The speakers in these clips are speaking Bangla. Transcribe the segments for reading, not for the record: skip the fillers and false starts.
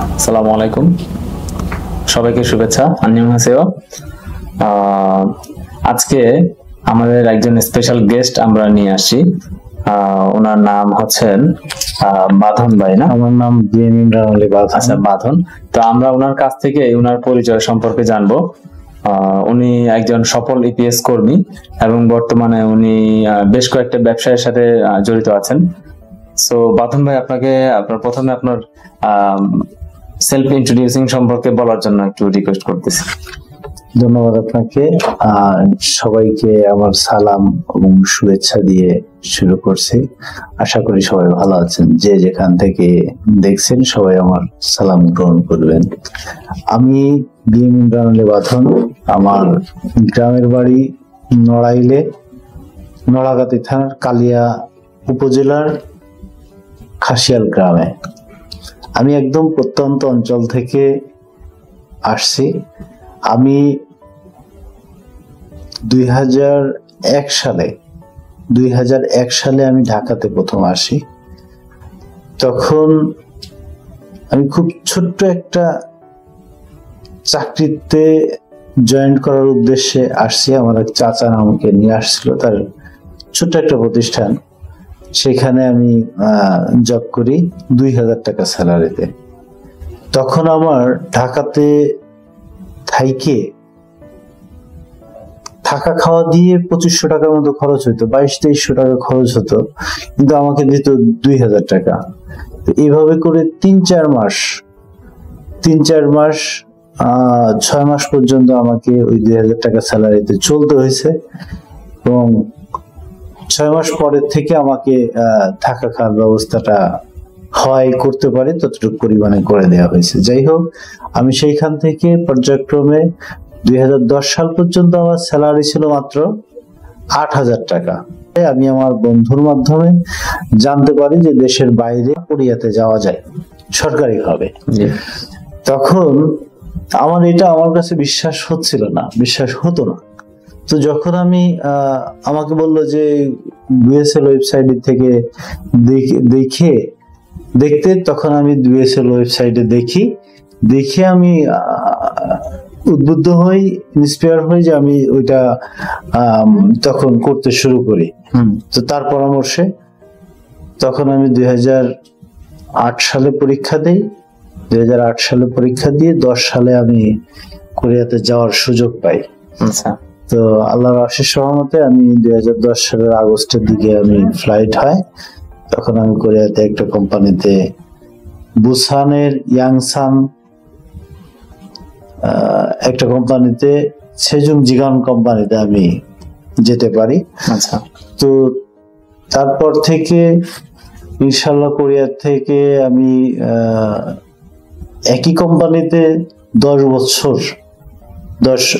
আসসালামু আলাইকুম, সবাইকে শুভেচ্ছা। আন্নিয়হাসেও। আজকে আমাদের একজন স্পেশাল গেস্ট আমরা নিয়ে আসছি। ওনার নাম হচ্ছেন বাঁধন ভাই। না, আমার নাম বিএম ইমরান আলী বাঁধন। আচ্ছা, বাঁধন। তো আমরা ওনার কাছ থেকে ওনার পরিচয় সম্পর্কে জানবো। উনি একজন সফল ইপিএস কর্মী এবং বর্তমানে উনি বেশ কয়েকটা ব্যবসায়ের সাথে জড়িত আছেন। সো বাঁধন ভাই, প্রথমে আপনার সেলফ ইন্ট্রোডিউসিং সম্পর্কে বলার জন্য একটু রিকোয়েস্ট করতেছি। ধন্যবাদ আপনাকে। সবাইকে আমার সালাম এবং শুভেচ্ছা দিয়ে শুরু করছি। আশা করি সবাই ভালো আছেন। যে যেখান থেকে দেখছেন সবাই আমার সালাম গ্রহণ করবেন। আমি বিএম ইমরান আলী বাঁধন। আমার গ্রামের বাড়ি নড়াইলে, নড়াগাতি থানার কালিয়া উপজেলার খাসিয়াল গ্রামে। আমি একদম প্রত্যন্ত অঞ্চল থেকে আসছি। আমি 2001 সালে আমি ঢাকাতে প্রথম আসি। তখন আমি খুব ছোট্ট একটা চাকরিতে জয়েন করার উদ্দেশ্যে আসছি। আমার এক চাচা আমাকে নিয়ে আসছিল, তার ছোট্ট একটা প্রতিষ্ঠান। সেখানে আমি জব করি 2000 টাকা স্যালারিতে। তখন আমার ঢাকাতে থাকা খাওয়া দিয়ে 2500 টাকার মতো খরচ হতো, 2200-2300 টাকা খরচ হতো, কিন্তু আমাকে দিত 2000 টাকা। এইভাবে করে 3-4 মাস 6 মাস পর্যন্ত আমাকে ওই 2000 টাকা স্যালারিতে চলতে হয়েছে। এবং 6 মাস পরের থেকে আমাকে থাকা খাওয়ার ব্যবস্থাটা করতে পারে ততটুকু পরিমাণে করে দেওয়া হয়েছে। যাই হোক, আমি সেইখান থেকে পর্যায়ক্রমে 2010 সাল পর্যন্ত আমার স্যালারি ছিল মাত্র 8000 টাকা। আমি আমার বন্ধুর মাধ্যমে জানতে পারি যে দেশের বাইরে কোরিয়াতে যাওয়া যায় সরকারিভাবে। তখন আমার কাছে বিশ্বাস হতো না। তো যখন আমি আমাকে বললো যে বিএসএল ওয়েবসাইট থেকে দেখতে, তখন আমি বিএসএল ওয়েবসাইটে দেখে আমি উদ্বুদ্ধ হই, ইন্সপায়ার হই যে আমি ওইটা তখন করতে শুরু করি। তো তার পরামর্শে তখন আমি 2008 সালে পরীক্ষা দিই। 2008 সালে পরীক্ষা দিয়ে 10 সালে আমি কোরিয়াতে যাওয়ার সুযোগ পাই। আচ্ছা। তো আল্লাহর অশেষ রহমতে আমি 2010 সালের আগস্টের দিকে আমি ফ্লাইট হয়। তখন আমি কোরিয়াতে একটা কোম্পানিতে, বুসানের ইয়াংসান একটা কোম্পানিতে, সেজুং জিগান কোম্পানিতে আমি যেতে পারি। আচ্ছা। তো তারপর থেকে ইনশাল্লাহ কোরিয়া থেকে আমি একই কোম্পানিতে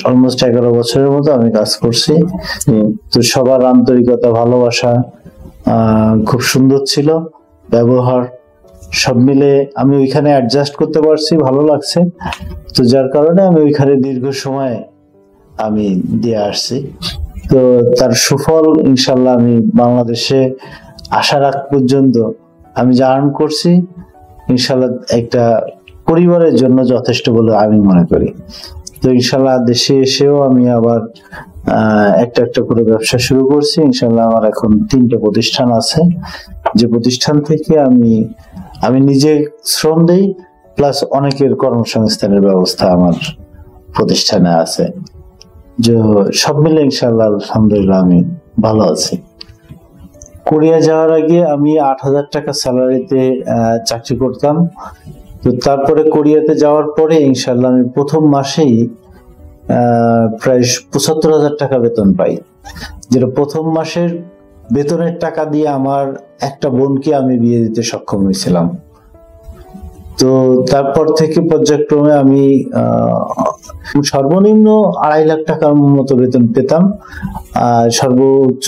অলমোস্ট 11 বছরের মতো আমি কাজ করছি। তো সবার আন্তরিকতা, ভালোবাসা খুব সুন্দর ছিল, ব্যবহার সব মিলে আমি ওইখানে অ্যাডজাস্ট করতে পারছি, ভালো লাগছে। তো যার কারণে আমি ওইখানে দীর্ঘ সময় আমি দিয়ে আসছি। তো তার সুফল ইনশাল্লাহ আমি বাংলাদেশে আসার আগ পর্যন্ত আমি যা আর্ন করছি, ইনশাল্লাহ একটা পরিবারের জন্য যথেষ্ট বলে আমি মনে করি। তো ইনশাল্লাহ দেশে এসেও আমি আবার একটা করে ব্যবসা শুরু করছি। ইনশাল্লাহ আমার এখন 3টে প্রতিষ্ঠান আছে, যে প্রতিষ্ঠান থেকে আমি নিজে শ্রম দেই, প্লাস অনেকের কর্মসংস্থানের ব্যবস্থা আমার প্রতিষ্ঠানে আছে। যে সব মিলে ইনশাল্লাহ আলহামদুলিল্লাহ আমি ভালো আছি। কোরিয়া যাওয়ার আগে আমি 8000 টাকা স্যালারিতে চাকরি করতাম। তো তারপরে কোরিয়াতে যাওয়ার পরে ইনশাল্লাহ আমি প্রথম মাসেই প্রায় 75,000 টাকা বেতন পাই, যেটা প্রথম মাসের বেতনের টাকা দিয়ে আমার একটা বোনকে আমি বিয়ে দিতে সক্ষম হয়েছিলাম। তো তারপর থেকে পর্যায়ক্রমে আমি সর্বনিম্ন 2.5 লাখ টাকার মতো বেতন পেতাম, সর্বোচ্চ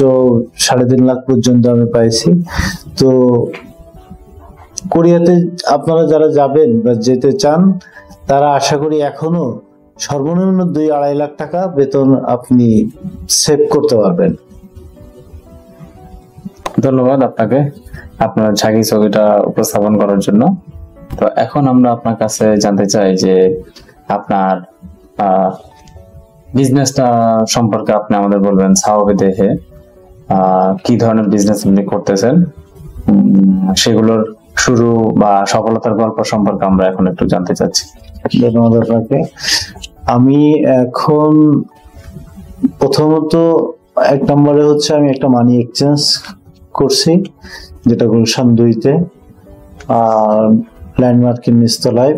3.5 লাখ পর্যন্ত আমি পাইছি। তো কোরিয়াতে আপনারা যারা যাবেন বা যেতে চান, তারা আশা করি এখনো সর্বনিম্ন 2-2.5 লাখ টাকা বেতন আপনি সেভ করতে পারবেন। ধন্যবাদ আপনাকে আপনার ঝাঁকি ছবিটা উপস্থাপন করার জন্য। তো এখন আমরা আপনার কাছে জানতে চাই যে আপনার বিজনেসটা সম্পর্কে আপনি আমাদের বলবেন স্বভাবে দেখে কি ধরনের বিজনেস আপনি করতেছেন, সেগুলোর শুরু বা সফলতার গল্প সম্পর্কে আমরা এখন একটু জানতে চাচ্ছি। ধন্যবাদ আপনাকে। আমি এখন প্রথমত এক নম্বরে হচ্ছে আমি একটা মানি এক্সচেঞ্জ করছি, যেটা গুলশান 2-তে, আর ল্যান্ডমার্কের নিচতলায়।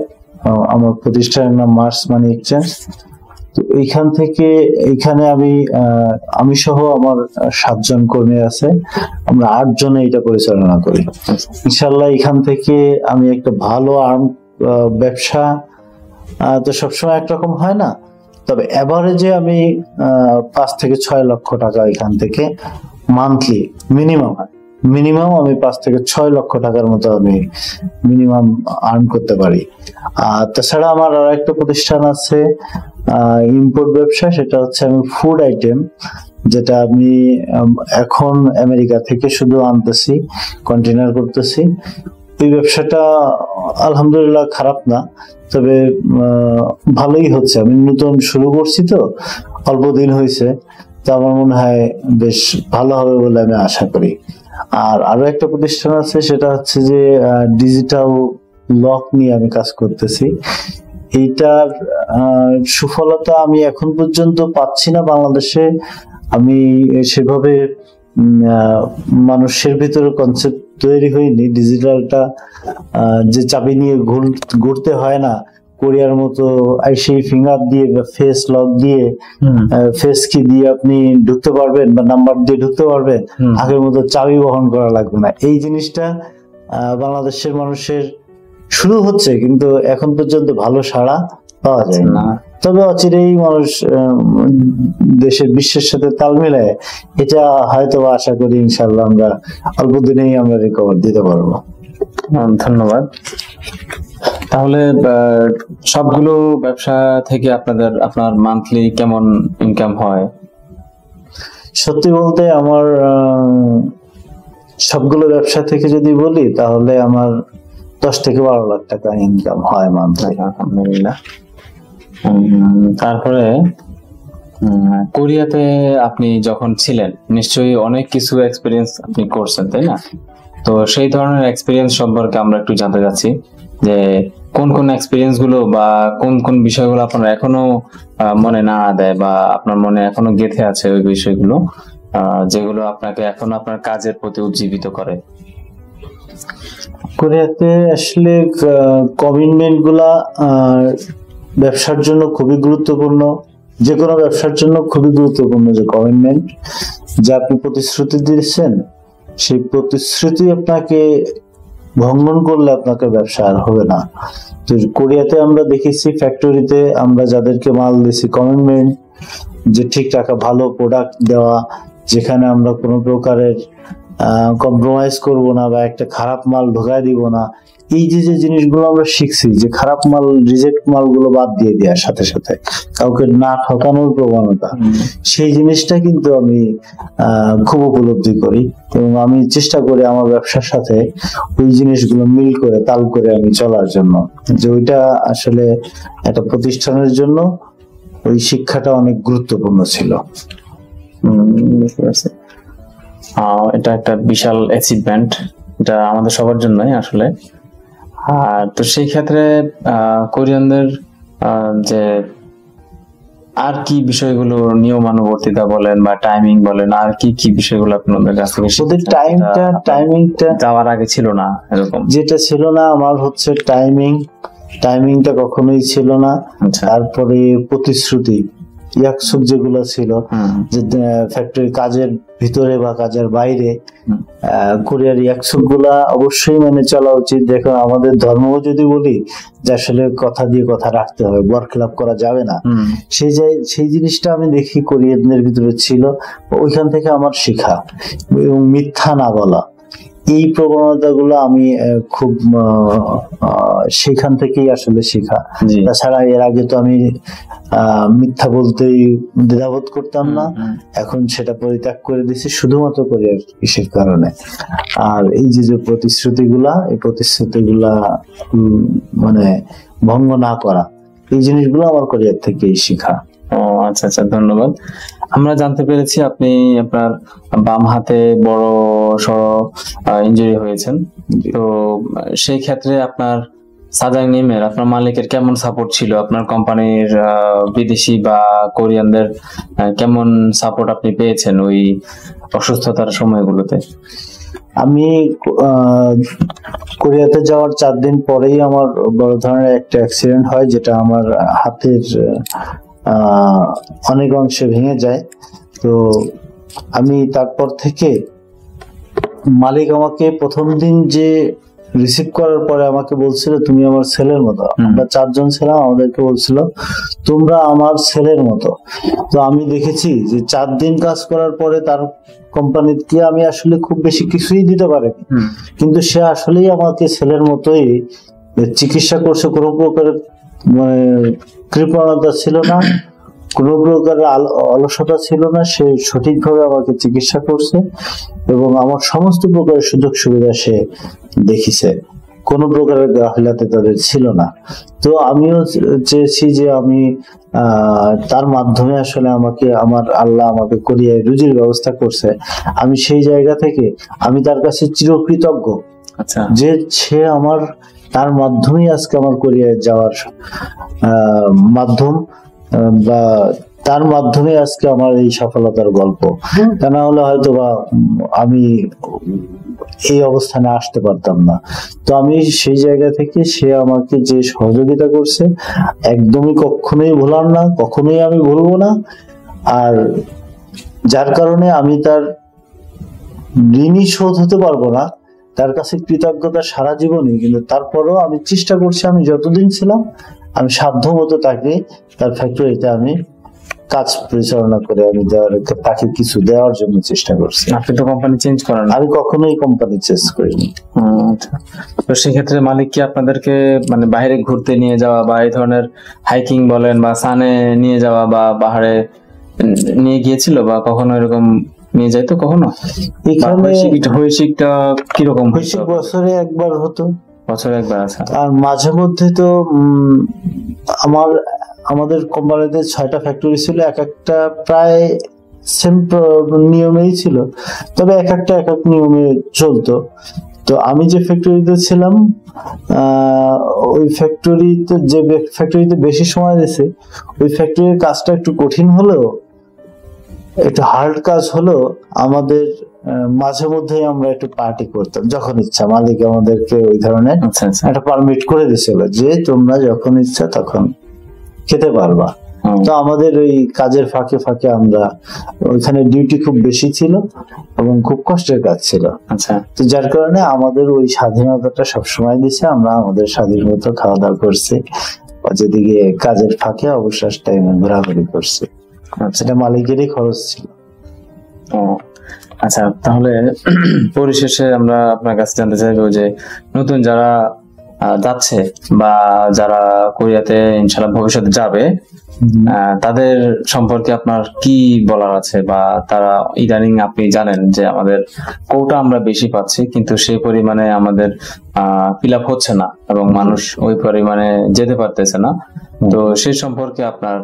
আমার প্রতিষ্ঠানের নাম মার্স মানি এক্সচেঞ্জ। তো এইখানে আমি সহ আমার 7 জন কর্মী আছে, আমরা 8 জনে এটা পরিচালনা করি। ইনশাল্লাহ এখান থেকে আমি একটা ভালো ব্যবসা তো সবসময় একরকম হয় না, তবে এভারেজে আমি 5 থেকে 6 লক্ষ টাকা এখান থেকে মান্থলি মিনিমাম আমি 5 থেকে 6 লক্ষ টাকার মতো আমি মিনিমাম আর্ন করতে পারি। আর তাছাড়া আমার আর একটা প্রতিষ্ঠান আছে ইম্পোর্ট ব্যবসা, সেটা হচ্ছে আমি ফুড আইটেম, যেটা আমি এখন আমেরিকা থেকে শুধু আনতেছি, কন্টেনার করতেছি। এই ব্যবসাটা আলহামদুলিল্লাহ খারাপ না, তবে ভালোই হচ্ছে। আমি নতুন শুরু করছি, তো অল্প দিন হয়েছে, তো আমার মনে হয় বেশ ভালো হবে বলে আমি আশা করি। আর আরো একটা প্রতিষ্ঠান আছে, সেটা হচ্ছে যে ডিজিটাল লক নিয়ে আমি কাজ করতেছি। এইটার সুফলতা আমি এখন পর্যন্ত পাচ্ছি না বাংলাদেশে। আমি সেভাবে মানুষের ভিতরে কনসেপ্ট তৈরি হয়নি। ডিজিটালটা যে চাবি নিয়ে ঘুরতে হয় না, কোরিয়ার মতো সেই ফিঙ্গার দিয়ে বা ফেস লক দিয়ে, ফেস কি দিয়ে আপনি ঢুকতে পারবেন বা নাম্বার দিয়ে ঢুকতে পারবেন, আগের মতো চাবি বহন করা লাগবে না। এই জিনিসটা বাংলাদেশের মানুষের শুরু হচ্ছে, কিন্তু এখন পর্যন্ত ভালো সাড়া পাওয়া যায় না। তবে অচিরেই মানুষ দেশের বিশ্বের সাথে তাল মিলায় এটা হয়তো আশা করি ইনশাল্লাহ আমরা অল্প দিনেই আমরা রিকভার দিতে পারবো। ধন্যবাদ। তাহলে সবগুলো ব্যবসা থেকে আপনার মান্থলি কেমন ইনকাম হয়? সত্যি বলতে আমার সবগুলো ব্যবসা থেকে যদি বলি, তাহলে আমার 10 থেকে 12 লাখ টাকা ইনকাম হয় মান্থলি, আলহামদুলিল্লাহ। তারপরে কোরিয়াতে আপনি যখন ছিলেন, নিশ্চয়ই অনেক কিছু এক্সপিরিয়েন্স আপনি করছেন, তাই না? তো সেই ধরনের এক্সপিরিয়েন্স সম্পর্কে আমরা একটু জানতে চাচ্ছি যে কোন কোন এক্সপিরিয়েন্স গুলো বা কোন কোন বিষয়গুলো আপনার এখনো মনে না দেয় বা আপনার মনে এখনো গেঁথে আছে ওই বিষয়গুলো, যেগুলো আপনাকে এখন আপনার কাজের প্রতি উজ্জীবিত করে। কোরিয়াতে আসলে কমিটমেন্ট গুলা ব্যবসার জন্য খুবই গুরুত্বপূর্ণ। যে কোনো ব্যবসার জন্য খুবই গুরুত্বপূর্ণ যে কমিটমেন্ট, যে আপনি প্রতিশ্রুতি দিয়েছেন, সেই প্রতিশ্রুতি আপনাকে ভঙ্গন করলে আপনাকে ব্যবসা আর হবে না। তো কোরিয়াতে আমরা দেখেছি, ফ্যাক্টরিতে আমরা যাদেরকে মাল দিয়েছি, কমিটমেন্ট যে ঠিক টাকা ভালো প্রোডাক্ট দেওয়া, যেখানে আমরা কোনো প্রকারের কম্প্রোমাইজ করব না বা একটা খারাপ মাল ঢোকায় দিব না। এই যে জিনিসগুলো আমরা শিখছি, যে খারাপ মাল, রিজেক্ট মালগুলো বাদ দিয়ে দেওয়ার সাথে সাথে কাউকে না ঠকানোর প্রবণতা, সেই জিনিসটা কিন্তু আমি খুব উপলব্ধি করি এবং আমি চেষ্টা করি আমার ব্যবসার সাথে ওই জিনিসগুলো মিল করে, তাল করে আমি চলার জন্য। যে ওইটা আসলে একটা প্রতিষ্ঠানের জন্য ওই শিক্ষাটা অনেক গুরুত্বপূর্ণ ছিল। এটা একটা বিশাল অ্যাচিভমেন্ট, এটা আমাদের সবার জন্যই আসলে। আর তো সেই ক্ষেত্রে কোরিয়ানদের যে আর কি বিষয়গুলো, নিয়মানুবর্তিতা বলেন বা টাইমিং বলেন, আর কি কি বিষয়গুলো আপনাদের কাছ থেকে ওদের টাইমিংটা যাওয়ার আগে ছিল না? এরকম যেটা ছিল না আমার হচ্ছে টাইমিংটা কখনোই ছিল না। তারপরে প্রতিশ্রুতি, ইয়াকসুক যেগুলো ছিল, যে ফ্যাক্টরি কাজের ভিতরে বা কাজের বাইরে, কোরিয়ার ইয়াকসুক গুলা অবশ্যই মেনে চলা উচিত। দেখো আমাদের ধর্ম যদি বলি যে আসলে কথা দিয়ে কথা রাখতে হয়, বরখেলাপ করা যাবে না, সেই জিনিসটা আমি দেখি কোরিয়ানদের ভিতরে ছিল। ওইখান থেকে আমার শেখা, এবং মিথ্যা না বলা, এই প্রবণতাগুলো আমি খুব সেখান থেকেই আসলে শেখা। তাছাড়া এর আগে তো আমি মিথ্যা বলতেই দ্বিধাবোধ করতাম না, এখন সেটা পরিত্যাগ করে দিয়েছি শুধুমাত্র কোরিয়ার ইসের কারণে। আর এই যে প্রতিশ্রুতিগুলা, এই প্রতিশ্রুতিগুলা মানে ভঙ্গ না করা, এই জিনিসগুলো আমার কোরিয়ার থেকেই শেখা। ও আচ্ছা আচ্ছা, ধন্যবাদ। আমরা জানতে পেরেছি আপনি আপনার বাম হাতে বড় সড় ইনজুরি হয়েছেন, তো সেই ক্ষেত্রে আপনার সাজাংনিমের আপনার মালিকের কেমন সাপোর্ট ছিল? আপনার কোম্পানির বিদেশি বা কোরিয়ানদের কেমন সাপোর্ট আপনি পেয়েছেন ওই অসুস্থতার সময়গুলোতে? আমি কোরিয়াতে যাওয়ার 4 দিন পরেই আমার বড় ধরনের একটা অ্যাক্সিডেন্ট হয়, যেটা আমার হাতের অনেক অংশে ভেঙে যায়। তো আমি তারপর থেকে মালিক আমাকে প্রথম দিন যে রিসিভ করার পরে আমাকে বলছিল, তুমি আমার ছেলের মতো। আমরা 4 জন ছিলাম, আমাদেরকে বলছিল তোমরা আমার ছেলের মতো। তো আমি দেখেছি যে 4 দিন কাজ করার পরে তার কোম্পানিতে আমি আসলে খুব বেশি কিছুই দিতে পারিনি, কিন্তু সে আসলেই আমাকে ছেলের মতোই চিকিৎসা করছে। কোনো প্রকার মানে কৃপণতা ছিল না, কোনো প্রকার অলসতা ছিল না। সে সঠিকভাবে আমাকে চিকিৎসা করছে এবং আমার সমস্ত প্রকারের সুযোগ সুবিধা সে দেখিছে, কোনো প্রকারের গাফিলতি তাদের ছিল না। তো আমিও চেয়েছি যে আমি তার মাধ্যমে আসলে আমার আল্লাহ আমাকে কোরিয়ায় রুজির ব্যবস্থা করছে। আমি সেই জায়গা থেকে আমি তার কাছে চিরকৃতজ্ঞ। আচ্ছা, যে সে তার মাধ্যমেই আজকে আমার কোরিয়ায় যাওয়ার মাধ্যম, বা তার মাধ্যমে আজকে আমার এই সফলতার গল্প। তা না হলে হয়তো বা আমি এই অবস্থানে আসতে পারতাম না। তো আমি সেই জায়গা থেকে সে আমাকে যে সহযোগিতা করছে একদমই কখনোই ভোলার না, কখনোই আমি ভুলবো না। আর যার কারণে আমি তার ঋণী শোধ হতে পারবো না, তার কাছে কৃতজ্ঞতা সারা জীবনই। কিন্তু তারপরেও আমি চেষ্টা করছি, আমি যতদিন ছিলাম আমি সাধ্য মতো তার ফ্যাক্টরিতে আমি কাজ পরিচালনা করে আমি তাকে কিছু দেওয়ার জন্য চেষ্টা করছি। আপনি তো কোম্পানি চেঞ্জ করেন? আমি কখনোই কোম্পানি চেঞ্জ করিনি। তো সেক্ষেত্রে মালিক কি আপনাদেরকে মানে বাইরে ঘুরতে নিয়ে যাওয়া বা এই ধরনের হাইকিং বলেন বা সানে নিয়ে যাওয়া বা পাহাড়ে নিয়ে গিয়েছিল, বা কখনো এরকম নিয়ে যাইতো? কখনো হৈশিকটা কিরকম? হৈশিক বছরে একবার হতো। বছরে একবার? আছে। আর মাঝে মধ্যে তো আমাদের কোম্পানিতে 6টা ফ্যাক্টরি ছিল, এক একটা প্রায় সেম নিয়মেই ছিল, তবে এক একটা এক এক নিয়মে চলতো। তো আমি যে ফ্যাক্টরিতে ছিলাম ওই ফ্যাক্টরিতে বেশি সময় দিয়েছে, ওই ফ্যাক্টরির কাজটা একটু কঠিন হলেও, একটু হার্ড কাজ হলেও আমাদের মাঝে মধ্যেই আমরা একটু পার্টি করতাম যখন ইচ্ছা। মালিক আমাদেরকে ওই ধরনের একটা পারমিট করে দিয়েছিল যে তোমরা যখন ইচ্ছা তখন খেতে পারবা। তো আমাদের ওই কাজের ফাঁকে ফাঁকে আমরা ওইখানে ডিউটি খুব বেশি ছিল এবং খুব কষ্টের কাজ ছিল। আচ্ছা, তো যার কারণে আমাদের ওই স্বাধীনতাটা সবসময় দিছে, আমরা আমাদের স্বাধীন মতো খাওয়া দাওয়া করছি, যেদিকে কাজের ফাঁকে অবসর টাইমে ঘোরাঘুরি করছি। সেটা মালিকেরই খরচ ছিল। আচ্ছা, তাহলে পরিশেষে আমরা আপনার কাছে জানতে চাইবো যে নতুন যারা যাচ্ছে বা যারা কোরিয়াতে ইনশাআল্লাহ ভবিষ্যতে যাবে, তাদের সম্পর্কে আপনার কি বলার আছে? বা তারা ইদানিং আপনি জানেন যে আমাদের কোটা আমরা বেশি পাচ্ছি, কিন্তু সেই পরিমাণে আমাদের ফিল আপ হচ্ছে না এবং মানুষ ওই পরিমাণে যেতে পারতেছে না। তো সেই সম্পর্কে আপনার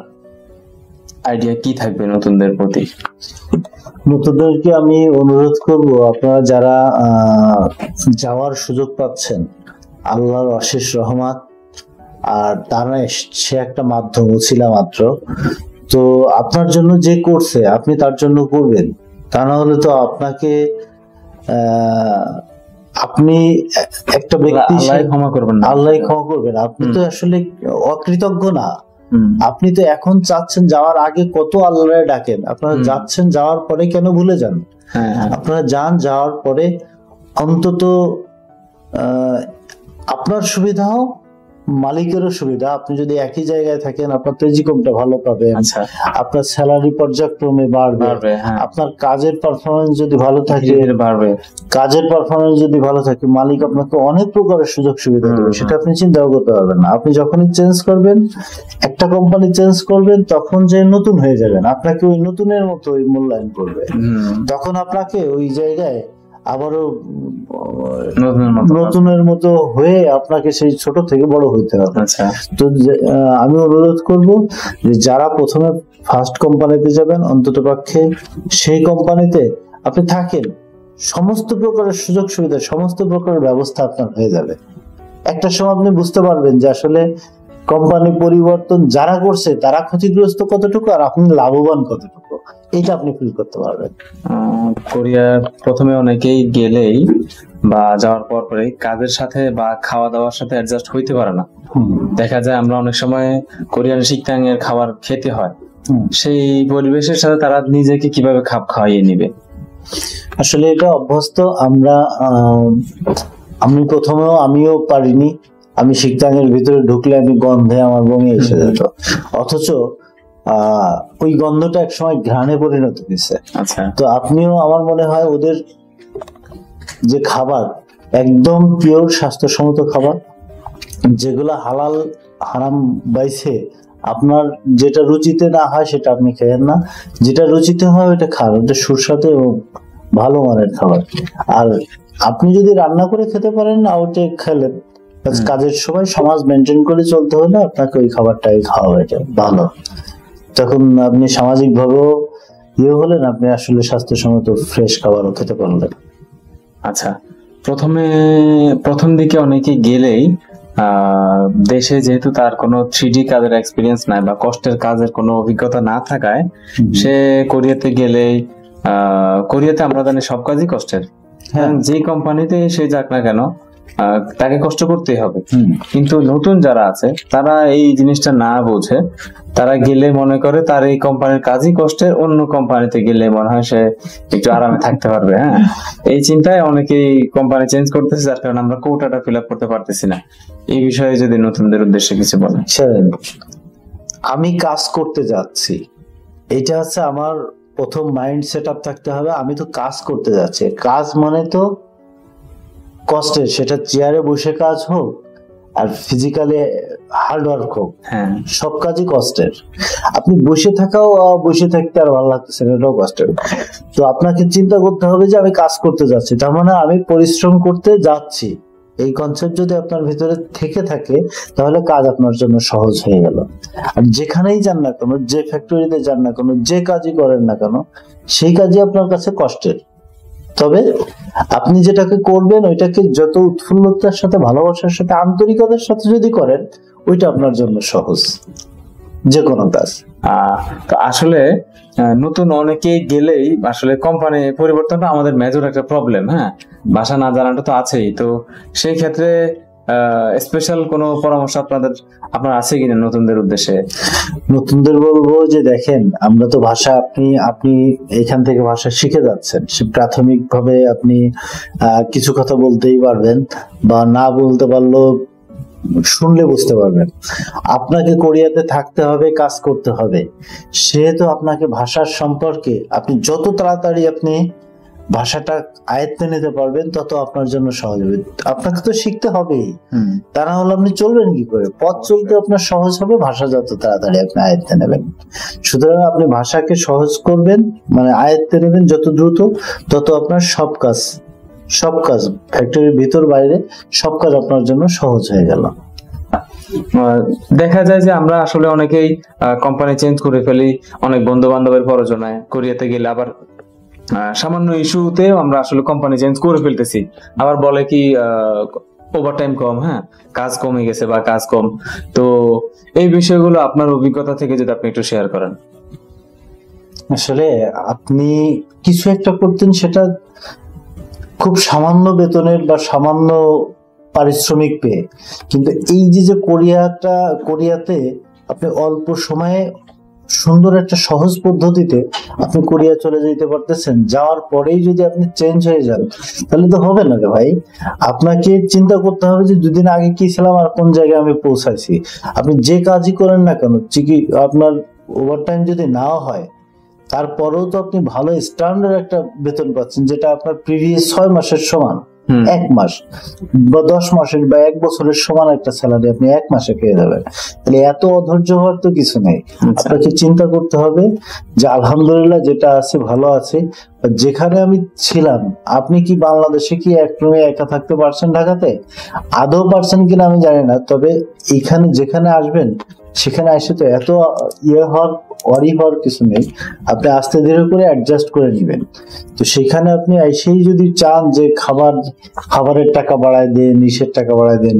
আইডিয়া কি থাকবে নতুনদের প্রতি? নতুনদেরকে আমি অনুরোধ করব, আপনারা যারা যাওয়ার সুযোগ পাচ্ছেন, আল্লাহর অশেষ রহমত, আর তারা সে একটা মাধ্যম ছিল মাত্র। তো আপনার জন্য যে করছে আপনি তার জন্য করবেন, তা না হলে তো আপনাকে আপনি একটা ব্যক্তি ক্ষমা করবেন না, আল্লাহ ক্ষমা করবেন। আপনি তো আসলে অকৃতজ্ঞ না। আপনি তো এখন চাচ্ছেন, যাওয়ার আগে কত আল্লাহরে ডাকেন, আপনারা যাচ্ছেন, যাওয়ার পরে কেন ভুলে যান? আপনারা যাওয়ার পরে অন্তত আপনার সুবিধা হোক মালিকেরও সুবিধা, আপনি যদি একই জায়গায় থাকেন আপনার তেজিকমটা ভালো পাবেন, আচ্ছা, আপনার স্যালারি পর্যায়ক্রমে বাড়বে, হ্যাঁ, আপনার কাজের পারফরমেন্স যদি ভালো থাকে, ধীরে ধীরে বাড়বে। কাজের পারফরমেন্স যদি ভালো থাকে, মালিক আপনাকে অনেক প্রকারের সুযোগ সুবিধা দেবে, সেটা আপনি চিন্তাও করতে পারবেন না। আপনি যখনই চেঞ্জ করবেন, একটা কোম্পানি চেঞ্জ করবেন, তখন যে নতুন হয়ে যাবেন, আপনাকে ওই নতুনের মতো ওই মূল্যায়ন করবে, তখন আপনাকে ওই জায়গায় আবারও নতুনের মতো হয়ে আপনাকে সেই ছোট থেকে বড় হইতে হবে। আচ্ছা, তো আমি অনুরোধ করব যে যারা প্রথমে ফার্স্ট কোম্পানিতে যাবেন, অন্তত পক্ষে সেই কোম্পানিতে আপনি থাকেন, সমস্ত প্রকারের সুযোগ সুবিধা, সমস্ত প্রকারের ব্যবস্থা আপনার হয়ে যাবে। একটা সময় আপনি বুঝতে পারবেন যে আসলে কোম্পানি পরিবর্তন যারা করছে তারা ক্ষতিগ্রস্ত কতটুকু আর আপনি লাভবান কতটুকু, এটা আপনি ফিল করতে পারবেন। কোরিয়া প্রথমে অনেকেই গেলেই বা যাওয়ার পর পরে কাজের সাথে বা খাওয়া দাওয়ার সাথে অ্যাডজাস্ট হইতে পারে না। দেখা যায় আমরা অনেক সময় কোরিয়ান শিকটাং এর খাবার খেতে হয়, সেই পরিবেশের সাথে তারা নিজেকে কিভাবে খাপ খাওয়াইয়ে নিবে? আসলে এটা অভ্যস্ত আমরা, আমি প্রথমেও আমিও পারিনি, আমি শিকটাং এর ভিতরে ঢুকলে আমি গন্ধে আমার বমি এসে যেত, অথচ ওই গন্ধটা একসময় ঘ্রাণে পরিণত হয়েছে। আচ্ছা, তো আপনিও আমার মনে হয় ওদের যে খাবার একদম পিওর স্বাস্থ্যসম্মত খাবার, যেগুলা হালাল হারাম বাইছে, আপনার যেটা রুচিতে না হয় সেটা আপনি খেয়েন না, যেটা রুচিতে হয় ওটা খান, ওটা সুস্বাদু এবং ভালো মানের খাবার। আর আপনি যদি রান্না করে খেতে পারেন না, ওটা খেলেন, কাজের সময় সমাজ মেনটেন করে চলতে হলে আপনাকে ওই খাবারটাই খাওয়া, এটা ভালো। তখন আপনি সামাজিক ভাবেও হলেন, আপনি আসলে স্বাস্থ্যসম্মত ফ্রেশ খাবারও খেতে পারলেন। আচ্ছা, প্রথম দিকে অনেকে গেলেই দেশে যেহেতু তার কোনো 3D কাজের এক্সপিরিয়েন্স নাই বা কষ্টের কাজের কোনো অভিজ্ঞতা না থাকায় সে কোরিয়াতে গেলেই, কোরিয়াতে আমরা জানি সব কাজই কষ্টের, যে কোম্পানিতে সে যাক না কেন তাকে কষ্ট করতেই হবে। কিন্তু নতুন যারা আছে তারা এই জিনিসটা না বোঝে, তারা গেলে মনে করে তার এই কোম্পানির কাজই কষ্টের, অন্য কোম্পানিতে গেলে মনে হয় সে একটু আরামে থাকতে পারবে। হ্যাঁ, এই চিন্তায় অনেকেই কোম্পানি চেঞ্জ করতেছে, যার কারণে আমরা কোটাটা ফিল আপ করতে পারতেছি না। এই বিষয়ে যদি নতুনদের উদ্দেশ্যে কিছু বলেন। আমি কাজ করতে যাচ্ছি, এটা হচ্ছে আমার প্রথম মাইন্ড সেট আপ থাকতে হবে। আমি তো কাজ করতে যাচ্ছি, কাজ মানে তো কষ্টের, সেটা চেয়ারে বসে কাজ হোক আর ফিজিক্যালি হার্ড ওয়ার্ক হোক, সব কাজই কষ্টের। আপনি বসে থাকতে আর ভালো লাগতেছে না, এটাও কষ্টের। তো আপনাকে চিন্তা করতে হবে যে আমি কাজ করতে যাচ্ছি, তার মানে আমি পরিশ্রম করতে যাচ্ছি। এই কনসেপ্ট যদি আপনার ভিতরে থেকে থাকে তাহলে কাজ আপনার জন্য সহজ হয়ে গেল। আর যেখানেই যান না কেন, যে ফ্যাক্টরিতে যান না কেন, যে কাজই করেন না কেন, সেই কাজই আপনার কাছে কষ্টের। তবে আপনি যেটাকে করবেন ওইটাকে যত উৎফুল্লতার সাথে, ভালোবাসার সাথে, আন্তরিকতার সাথে যদি করেন, ওইটা আপনার জন্য সহজ যে কোনো কাজ। তো আসলে নতুন অনেকেই গেলেই আসলে কোম্পানি পরিবর্তনটা আমাদের মেজর একটা প্রবলেম। হ্যাঁ, ভাষা না জানাটা তো আছেই। তো সেই ক্ষেত্রে স্পেশাল কোনো পরামর্শ আপনার আছে কিনা নতুনদের উদ্দেশ্যে? নতুনদের বলবো যে দেখেন, আমরা তো ভাষা, আপনি এখান থেকে ভাষা শিখে যাচ্ছেন, প্রাথমিক ভাবে আপনি কিছু কথা বলতেই পারবেন, বা না বলতে পারলেও শুনলে বুঝতে পারবেন। আপনাকে কোরিয়াতে থাকতে হবে, কাজ করতে হবে, সেহেতু আপনাকে ভাষার সম্পর্কে আপনি যত তাড়াতাড়ি আপনি ভাষাটা আয়ত্তে নিতে পারবেন তত আপনার জন্য সহজ হবে। আপনাকে তো শিখতে হবেই, তা না হলে আপনি চলবেন কি করে? পথ চলতে আপনার সহজ হবে ভাষা যত তাড়াতাড়ি আপনি আয়ত্তে নেবেন। সুতরাং আপনি ভাষাকে সহজ করবেন, মানে আয়ত্তে নেবেন যত দ্রুত, তত আপনার সব কাজ ফ্যাক্টরির ভিতর বাইরে সব কাজ আপনার জন্য সহজ হয়ে গেল। দেখা যায় যে আমরা আসলে অনেকেই কোম্পানি চেঞ্জ করে ফেলি অনেক বন্ধু বান্ধবের প্রয়োজনে, কোরিয়াতে গেলে আবার সামান্য ইস্যুতেও আমরা আসলে কোম্পানি চেঞ্জ করে ফেলতেছি। আবার বলে কি ওভারটাইম কম, হ্যাঁ কাজ কমে গেছে বা কাজ কম। তো এই বিষয়গুলো আপনার অভিজ্ঞতা থেকে যদি আপনি একটু শেয়ার করেন। আসলে আপনি কিছু একটা করতেন, সেটা খুব সামান্য বেতনের বা সামান্য পারিশ্রমিক পেয়ে, কিন্তু এই যে কোরিয়াতে আপনি অল্প সময়ে সুন্দর একটা সহজ পদ্ধতিতে আপনি কোরিয়া চলে যেতে পারতেছেন, যাওয়ার পরেই যদি আপনি চেঞ্জ হয়ে যান তাহলে তো হবে না রে ভাই। আপনাকে চিন্তা করতে হবে যে দুদিন আগে কি ছিলাম আর কোন জায়গায় আমি পৌঁছাইছি। আপনি যে কাজই করেন না কেন, আপনার ওভারটাইম যদি নাও হয় তারপরেও তো আপনি ভালো স্ট্যান্ডার্ড একটা বেতন পাচ্ছেন, যেটা আপনার প্রিভিয়াস 6 মাসের সমান, 1 মাস বা 10 মাসের বা 1 বছরের সমান একটা স্যালারি আপনি 1 মাসে পেয়ে যাবেন। তাহলে এত অধৈর্য হওয়ার তো কিছু নেই। আপনাকে চিন্তা করতে হবে যে আলহামদুলিল্লাহ যেটা আছে ভালো আছে। যেখানে আমি ছিলাম, আপনি কি বাংলাদেশে কি এক রুমে একা থাকতে পারছেন ঢাকাতে? আদৌ পারছেন কিনা আমি জানি না, তবে এখানে যেখানে আসবেন সেখানে এসে তো এত হওয়ার কিছু নেই। আপনি আস্তে ধীরে করে অ্যাডজাস্ট করে নেবেন। তো সেখানে আপনি এসেই যদি চান যে খাবারের টাকা বাড়ায় দেন, ইসের টাকা বাড়ায় দেন,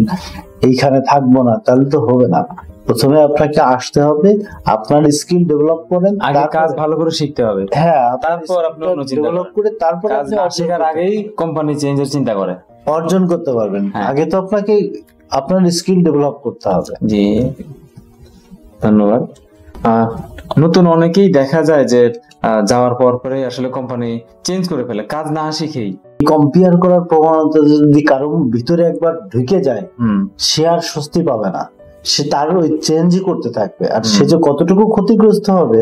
এইখানে থাকবো না, তাহলে তো হবে না। প্রথমে আপনাকে আসতে হবে, আপনার স্কিল ডেভেলপ করেন, আগে কাজ ভালো করে শিখতে হবে। হ্যাঁ, তারপর আপনি অন্য চিন্তা ডেভেলপ করে তারপর কাজ আপনি না শেখার আগেই কোম্পানি চেঞ্জের চিন্তা করে অর্জন করতে পারবেন। হ্যাঁ। আগে তো আপনাকে আপনার স্কিল ডেভেলপ করতে হবে। জি, ধন্যবাদ। নতুন অনেকেই দেখা যায় যে যাওয়ার পর পরে আসলে কোম্পানি চেঞ্জ করে ফেলে কাজ না শিখেই। কম্পেয়ার করার প্রবণতা যদি কারো ভিতরে একবার ঢুকে যায়, সে আর স্বস্তি পাবে না, সে তার ওই চেঞ্জই করতে থাকবে। আর সে যে কতটুকু ক্ষতিগ্রস্ত হবে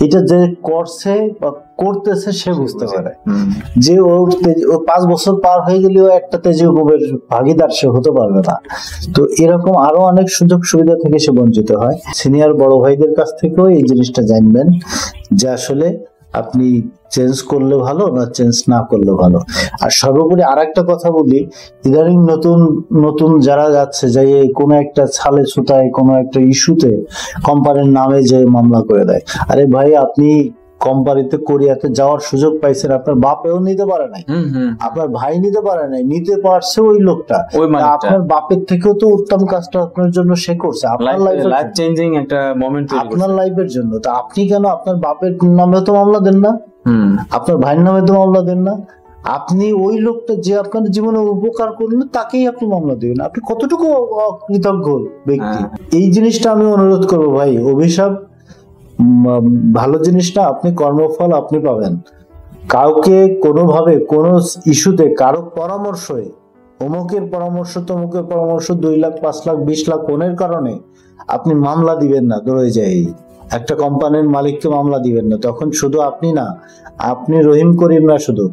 এটা যে করছে বা করতেছে সে বুঝতে পারে। যে ও 5 বছর পার হয়ে গেলেও একটা তেজের ভাগিদার সে হতে পারবে না। তো এরকম আরো অনেক সুযোগ সুবিধা থেকে সে বঞ্চিত হয়। সিনিয়র বড় ভাইদের কাছ থেকেও এই জিনিসটা জানবেন যে আসলে আপনি চেঞ্জ করলে ভালো না চেঞ্জ না করলে ভালো। আর সর্বোপরি আরেকটা কথা বলি, ইদানিং নতুন নতুন যারা যাচ্ছে যে কোনো একটা ছালে সুতায় কোনো একটা ইস্যুতে কোম্পানির নামে যে মামলা করে দেয়। আরে ভাই, আপনি কোম্পানিতে কোরিয়াতে যাওয়ার সুযোগ পাইছেন, আপনার বাপেও নিতে পারে নাই, আপনার ভাই নিতে পারে নাই, নিতে পারছে ওই লোকটা। আপনার বাপের থেকেও তো উত্তম কাজটা আপনার জন্য সে করছে, আপনার লাইফ চেঞ্জিং একটা মোমেন্ট আপনার লাইফের জন্য। তো আপনি কেন আপনার বাপের নামে তো মামলা দেন না, আপনার ভাইয়ের নামে তো মামলা দেন না? আপনি ওই লোকটা যে আপনার জীবনে উপকার করলো তাকেই আপনি মামলা দিবেন। আপনি কতটুকু কৃতজ্ঞ ব্যক্তি। এই জিনিসটা আমি অনুরোধ করবো ভাই। অভিশাপ ভালো জিনিস না, আপনি কর্মফল আপনি পাবেন। কাউকে কোনোভাবে কোনো ইস্যুতে কারো পরামর্শে, অমুকের পরামর্শ তমুকের পরামর্শ 2 লাখ 5 লাখ 20 লাখ কোনের কারণে আপনি মামলা দিবেন না। দৌড়ে যাই একটা কোম্পানির মালিককে মামলা দিবেন না। তখন শুধু আপনি না, আপনি রহিম করিম না, শুধু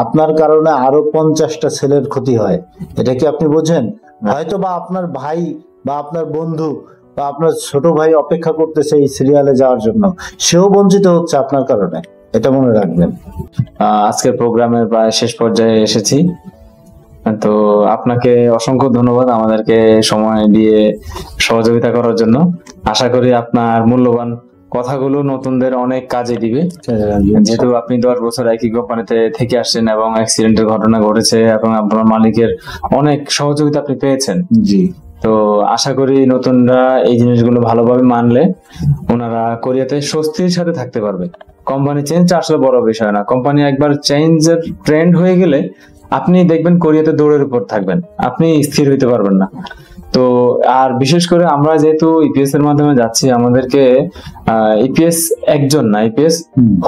আপনার কারণে আরো 50টা ছেলের ক্ষতি হয়। এটা কি আপনি বোঝেন? হয়তো বা আপনার ভাই বা আপনার বন্ধু বা আপনার ছোট ভাই অপেক্ষা করতেছে এই সিরিয়ালে যাওয়ার জন্য, সেও বঞ্চিত হচ্ছে আপনার কারণে। এটা মনে রাখবেন। আজকের প্রোগ্রামের প্রায় শেষ পর্যায়ে এসেছি। তো আপনাকে অসংখ্য ধন্যবাদ আমাদেরকে সময় দিয়ে সহযোগিতা করার জন্য। আশা করি আপনার মূল্যবান কথাগুলো নতুনদের অনেক কাজে দিবে। যেহেতু আপনি 10 বছর একই কোম্পানিতে থেকে আসছেন এবং অ্যাক্সিডেন্টের ঘটনা ঘটেছে এবং আপনার মালিকের অনেক সহযোগিতা আপনি পেয়েছেন। জি, তো আশা করি নতুনরা এই জিনিসগুলো ভালোভাবে মানলে ওনারা কোরিয়াতে স্বস্তির সাথে থাকতে পারবে। কোম্পানি চেঞ্জ আসলে বড় বিষয় না। কোম্পানি একবার চেঞ্জের ট্রেন্ড হয়ে গেলে আপনি দেখবেন কোরিয়াতে দৌড়ের উপর থাকবেন, আপনি স্থির হইতে পারবেন না। তো আর বিশেষ করে আমরা যেহেতু ইপিএস এর মাধ্যমে যাচ্ছি, আমাদেরকে ইপিএস একজন না, ইপিএস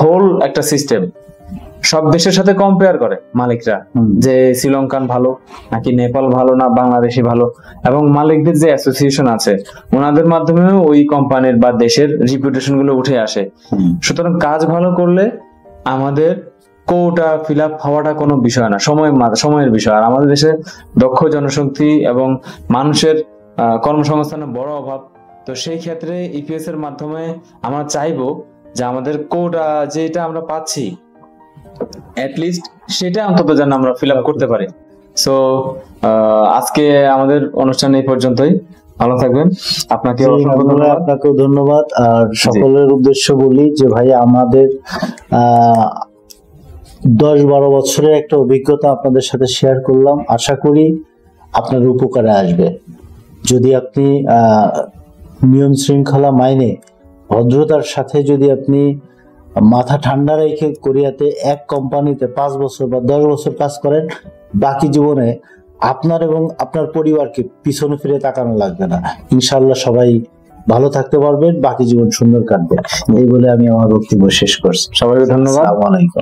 হোল একটা সিস্টেম। সব দেশের সাথে কম্পেয়ার করে মালিকরা যে শ্রীলঙ্কান ভালো নাকি নেপাল ভালো না বাংলাদেশি ভালো, এবং মালিকদের যে অ্যাসোসিয়েশন আছে ওনাদের মাধ্যমেও ওই কোম্পানির বা দেশের রিপুটেশন গুলো উঠে আসে। সুতরাং কাজ ভালো করলে আমাদের কোটা ফিল আপ হওয়াটা কোনো বিষয় না, সময়ের বিষয়। আর আমাদের দেশে দক্ষ জনশক্তি এবং মানুষের কর্মসংস্থানের বড় অভাব। তো সেই ক্ষেত্রে ইপিএস এর মাধ্যমে আমরা চাইবো যে আমাদের কোটা যেটা আমরা পাচ্ছি অ্যাটলিস্ট সেটা অন্তত যেন আমরা ফিল আপ করতে পারি। সো আজকে আমাদের অনুষ্ঠান এই পর্যন্তই। ভালো থাকবেন। আপনাকেও ধন্যবাদ। আর সকলের উদ্দেশ্য বলি যে ভাই, আমাদের 10-12 বছরের একটা অভিজ্ঞতা আপনাদের সাথে শেয়ার করলাম। আশা করি আপনার উপকারে আসবে। যদি আপনি নিয়ম শৃঙ্খলা মাইনে ভদ্রতার সাথে যদি আপনি মাথা ঠান্ডা রেখে কোরিয়াতে এক কোম্পানিতে 5 বছর বা 10 বছর কাজ করেন, বাকি জীবনে আপনার এবং আপনার পরিবারকে পিছনে ফিরে তাকানো লাগবে না। ইনশাআল্লাহ সবাই ভালো থাকতে পারবেন, বাকি জীবন সুন্দর কাটবে। এই বলে আমি আমার বক্তব্য শেষ করছি। সবাইকে ধন্যবাদ। আসসালামু আলাইকুম।